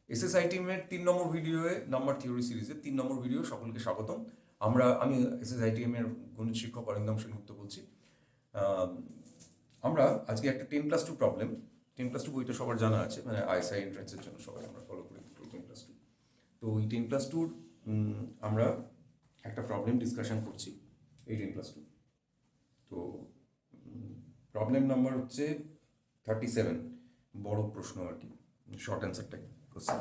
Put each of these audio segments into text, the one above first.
SSI টিমের 3 নম্বর ভিডিওয়ে number theory সিরিজের 3 নম্বর video সকলকে স্বাগতম। আমি এসএসআই টিমের গণিত শিক্ষক অরিন্দম সেনগুপ্ত বলছি। আমরা আজকে একটা 10+2 প্রবলেম, 10+2 বইটা সবার জানা আছে, মানে আইএসআই এন্ট্রান্সের জন্য সবাই আমরা ফলো করি 10+2। তো ওই 10+2 আমরা একটা প্রবলেম ডিসকাশন করছি, এই 10+2। তো প্রবলেম নাম্বার হচ্ছে 37, বড় প্রশ্ন আর কি, শর্ট অ্যান্সারটা কোশ্চেন।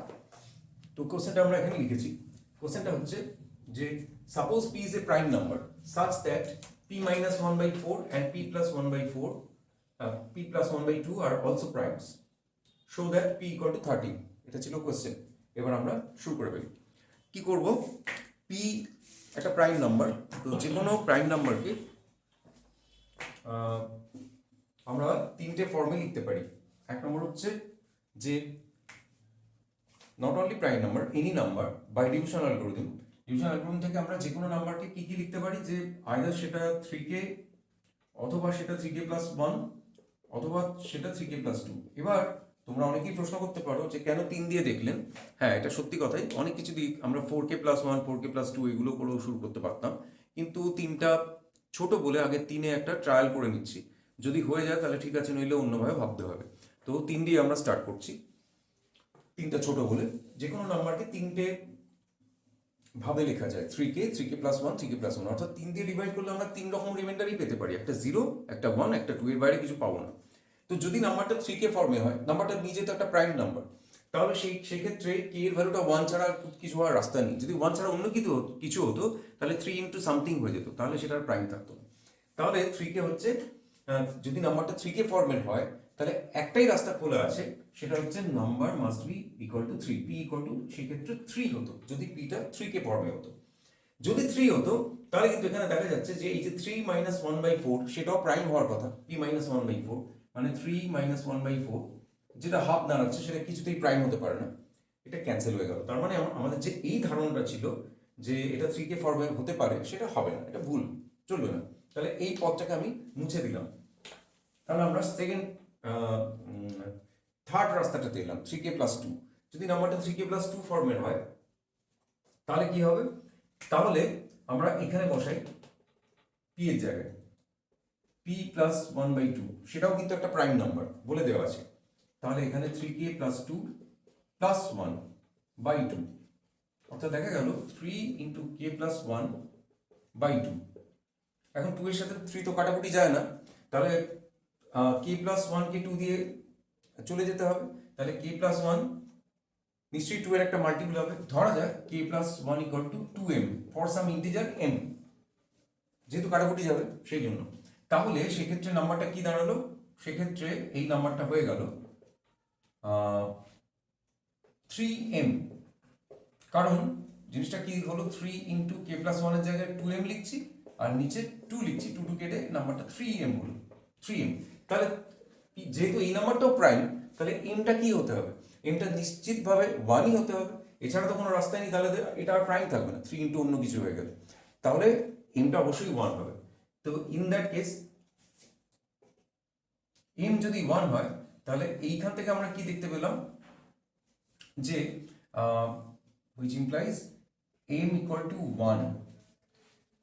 তো কোশ্চেনটা আমরা এখানে লিখেছি। কোশ্চেনটা হচ্ছে যে suppose p is a prime number such that p minus 1/4 and p plus 1/4 p plus 1/2 are also primes, show that p equal to 13। এটা ছিল কোশ্চেন। এবার আমরা শুরু করে ফেলি। কি করব? p একটা প্রাইম নাম্বার, তো যে কোনো প্রাইম নাম্বারকে আমরা তিনটে ফর্মে লিখতে পারি। এক নম্বর হচ্ছে যে not only prime number, any number by division algorithm. Division algorithm থেকে আমরা যে কোনো নাম্বারকে কি লিখতে পারি, যে আইদার সেটা 3k, অথবা সেটা 3k প্লাস 1, অথবা সেটা 3k প্লাস 2। এবার তোমরা অনেকেই প্রশ্ন করতে পারো যে কেন 3 দিয়ে দেখলেন। হ্যাঁ, এটা সত্যি কথাই, অনেক কিছু দিয়ে আমরা 4k প্লাস 1, 4k প্লাস 2 এগুলো করেও শুরু করতে পারতাম, কিন্তু 3টা ছোট বলে আগে 3-এ একটা ট্রায়াল করে নিচ্ছি। যদি হয়ে যায় তাহলে ঠিক আছে, নইলে অন্যভাবে ভাবতে হবে। তো 3 দিয়ে আমরা স্টার্ট করছি। 3টা ছোট বলে যে কোনো নাম্বারকে 3টে ভাবে লেখা যায়, 3k প্লাস 1, 3k প্লাস 1, অর্থাৎ 3 দিয়ে ডিভাইড করলে আমরা 3 রকম রিমাইন্ডারই পেতে পারি, একটা 0, একটা 1, একটা 2, এর বাইরে কিছু পাবো না। তো যদি নাম্বারটা 3k ফর্মে হয়, নাম্বারটা নিজে তো একটা প্রাইম নাম্বার, তাহলে সেক্ষেত্রে k এর ভ্যালুটা 1 ছাড়া কিছু হওয়ার রাস্তা নেই। যদি 1 ছাড়া অন্য কিছু হতো তাহলে 3 ইন্টু সামথিং হয়ে যেত, তাহলে সেটার প্রাইম থাকতো না। তাহলে 3k হচ্ছে, যদি নাম্বারটা 3k ফর্মের হয় তাহলে একটাই রাস্তা খোলা আছে, সেটা হচ্ছে number must be equal to 3, p equal to সেক্ষেত্রে 3 হতো যদি পিটা 3k ফর্মে হতো। যদি 3 হতো তাহলে কিন্তু এখানে দেখা যাচ্ছে যে এই যে 3 মাইনাস 1/4 সেটাও প্রাইম হওয়ার কথা, p মাইনাস 1/4 মানে 3 মাইনাস 1/4 যেটা হাফ দাঁড়াচ্ছে, সেটা কিছুতেই প্রাইম হতে পারে না, এটা ক্যান্সেল হয়ে গেল। তার মানে আমাদের যে এই ধারণাটা ছিল যে এটা 3k ফর্মে হতে পারে, সেটা হবে না, এটা ভুল, চলবে না। তাহলে এই পদটাকে আমি মুছে দিলাম। তাহলে আমরা থার্ড রাস্তাটাতে এলাম, 3k প্লাস 2। যদি নাম্বারটা 3k প্লাস 2 ফর্মের হয় তাহলে কি হবে? তাহলে আমরা এখানে বসাই p এর জায়গায় p প্লাস 1/2, সেটাও কিন্তু একটা প্রাইম নাম্বার বলে দেওয়া আছে। তাহলে এখানে 3k প্লাস 2 প্লাস 1/2, অর্থাৎ দেখা গেল 3 ইন্টু k প্লাস 1/2। এখন 2 এর সাথে 3 তো কাটাকুটি যায় না, তাহলে k প্লাস 1কে 2 দিয়ে চলে যেতে হবে। তাহলে k প্লাস 1 নিশ্চয়ই 2 এর একটা মাল্টিপল হবে। ধরা যাক k plus 1 equal to 2m for some integer m, যেহেতু কাটাকুটি যাবে সেই জন্য। তাহলে সেক্ষেত্রে নাম্বারটা কি দাঁড়ালো? সেক্ষেত্রে এই নাম্বারটা হয়ে গেল 3m, কারণ জিনিসটা কি হলো, 3 ইন্টু k প্লাস 1 এর জায়গায় 2m লিখছি, আর নিচে 2 লিখছি, 2 কেটে নাম্বারটা 3m হলো, 3m। তাহলে যেহেতু এই নাম্বারটাও প্রাইম, তাহলে এমটা কি হতে হবে? এমটা নিশ্চিতভাবে 1ই হতে হবে, এছাড়া তো কোনো রাস্তায় নেই, তাহলে এটা আর প্রাইম থাকবে না, 3 ইন্টু অন্য কিছু হয়ে গেলে, তাহলে এমটা অবশ্যই 1 হবে। তো ইন দ্যাট কেস এম যদি 1 হয় তাহলে এইখান থেকে আমরা কি দেখতে পেলাম, যে which implies m equal to 1,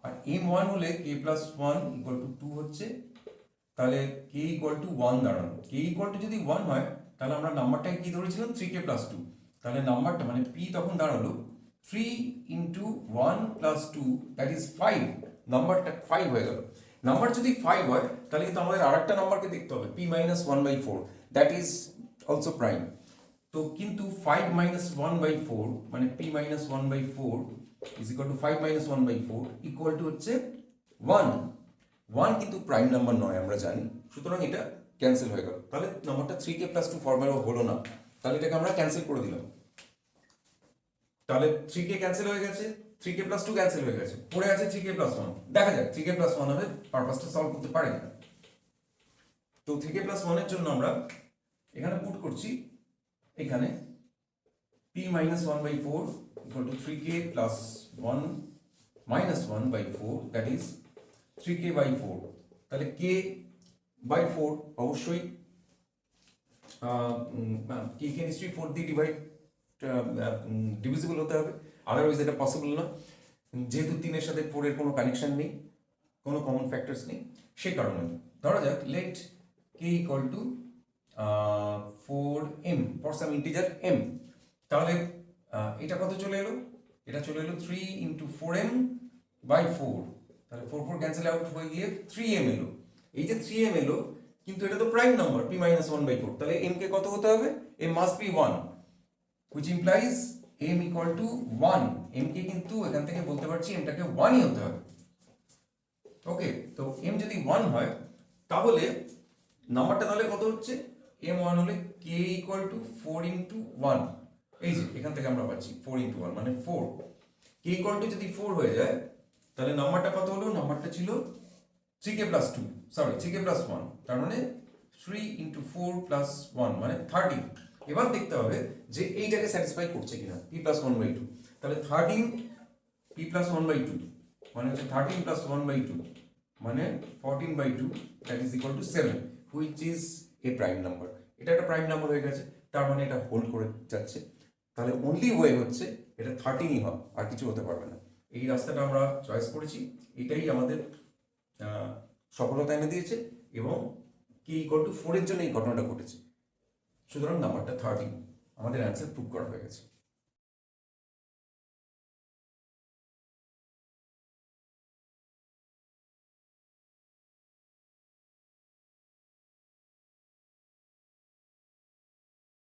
R m 1 হলে k plus 1 equal to 2 হচ্ছে, তাহলে k equal to 1 দাঁড়ানো। k equal to যদি 1 হয় তাহলে আমরা নাম্বারটাকে কি ধরেছিলাম, 3k plus 2, তাহলে নাম্বারটা মানে p তখন দাঁড়ালো 3 into 1 plus 2 that is 5, নাম্বারটা 5 হয়ে গেল। নাম্বার যদি 5 হয় তাহলে কিন্তু আমাদের আরেকটা নাম্বারকে দেখতে হবে, p minus 1/4, that is also prime। তো কিন্তু 5 minus 1/4 মানে p minus 1/4 is equal to 5 minus 1/4 equal to হচ্ছে 1। 1 কিন্তু প্রাইম নাম্বার নয় আমরা জানি, সুতরাং এটা ক্যান্সেল হয়ে গেল। তাহলে নাম্বারটা 3k প্লাস 2 ফর্মেরও হলো না, তাহলে এটাকে আমরা ক্যান্সেল করে দিলাম। তাহলে 3k ক্যান্সেল হয়ে গেছে, 3k প্লাস 2 ক্যান্সেল হয়ে গেছে, পড়ে আছে 3k প্লাস 1। দেখা যাক 3k প্লাস 1 হবে পারপাসটা সলভ করতে পারে কিনা। তো 3k প্লাস 1 এর জন্য আমরা এখানে পুট করছি, এখানে p minus 1/4 equal to 3k plus 1 minus 1/4, that is 3k by 4। তাহলে k by 4 অবশ্যই k কে নিশ্চয়ই 4 দিয়ে ডিভাইড ডিভিজিবল হতে হবে, আদারওয়াইজ এটা পসিবল না, যেহেতু 3-এর সাথে 4-এর কোনো কানেকশন নেই, কোনো কমন ফ্যাক্টরস নেই, সেই কারণে ধরা যাক let k equal to 4m for some integer m। তাহলে এটা কত চলে এলো, এটা চলে এলো 3 ইন্টু 4m বাই 4, তাহলে 4 ক্যান্সেল আউট হয়ে গিয়ে 3m এলো। এই যে 3m এলো, কিন্তু এটা তো প্রাইম নাম্বার p মাইনাস 1/4, তাহলে m কে কত হতে হবে, m must be 1, which implies m equal to 1। m কে কিন্তু এখান থেকে বলতে পারছি mটাকে 1ই হতে হবে। ওকে, তো m যদি 1 হয় তাহলে নাম্বারটা তাহলে কত হচ্ছে, m1 হলে k ইকুয়াল টু 4 ইন্টু 1, এই যে এখান থেকে আমরা পাচ্ছি 4 ইন্টু 1 মানে 4। k ইকুয়াল টু যদি 4 হয়ে যায় তাহলে নাম্বারটা কত হলো, নাম্বারটা ছিল 3k plus 2, sorry 3k plus 1, তার মানে 3 ইন্টু 4 প্লাস 1 মানে 13। এবার দেখতে হবে যে এইটাকে স্যাটিসফাই করছে কিনা, p প্লাস 1/2, তাহলে 13 p প্লাস 1/2 মানে হচ্ছে 13 প্লাস 1/2 মানে 14/2, that is equal to 7, which is a prime number. এটা একটা প্রাইম নাম্বার হয়ে গেছে, তার মানে এটা হোল্ড করে যাচ্ছে। তাহলে অনলি ওয়ে হচ্ছে এটা 13ই হবে, আর কিছু হতে পারবে না। এই রাস্তাটা আমরা চয়েস করেছি, এটাই আমাদের সফলতা এনে দিয়েছে, এবং কি ইকুয়াল টু 4 এর জন্য এই ঘটনাটা ঘটেছে। সুতরাং নাম্বারটা 13, আমাদের অ্যান্সার প্রুভ করা হয়ে গেছে।